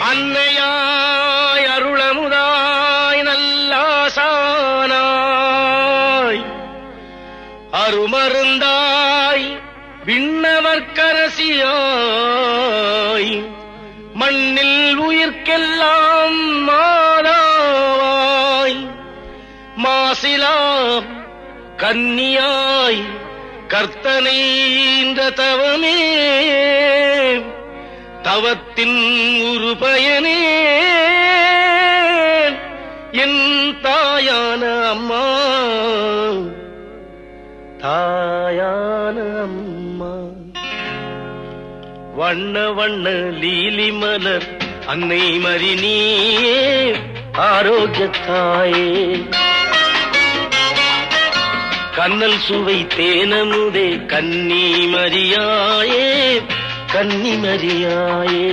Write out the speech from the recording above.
அன்னையாய் அருளமுதாய் நல்லாசானாய் அருமருந்தாய் விண்ணவர்க்கரசியாய் மண்ணில் உயிர்க்கெல்லாம் மாதாவாய் மாசிலா கன்னியாய் கர்த்தனை இந்த தவமே தவத்தின் ஒரு பயனே என் தாயான அம்மா தாயான அம்மா வண்ண வண்ண லீலி மலர் அன்னை மரினே ஆரோக்கியத்தாயே கண்ணல் சுவை தேனமுதே கன்னி மரியாயே கன்னி மரியாயே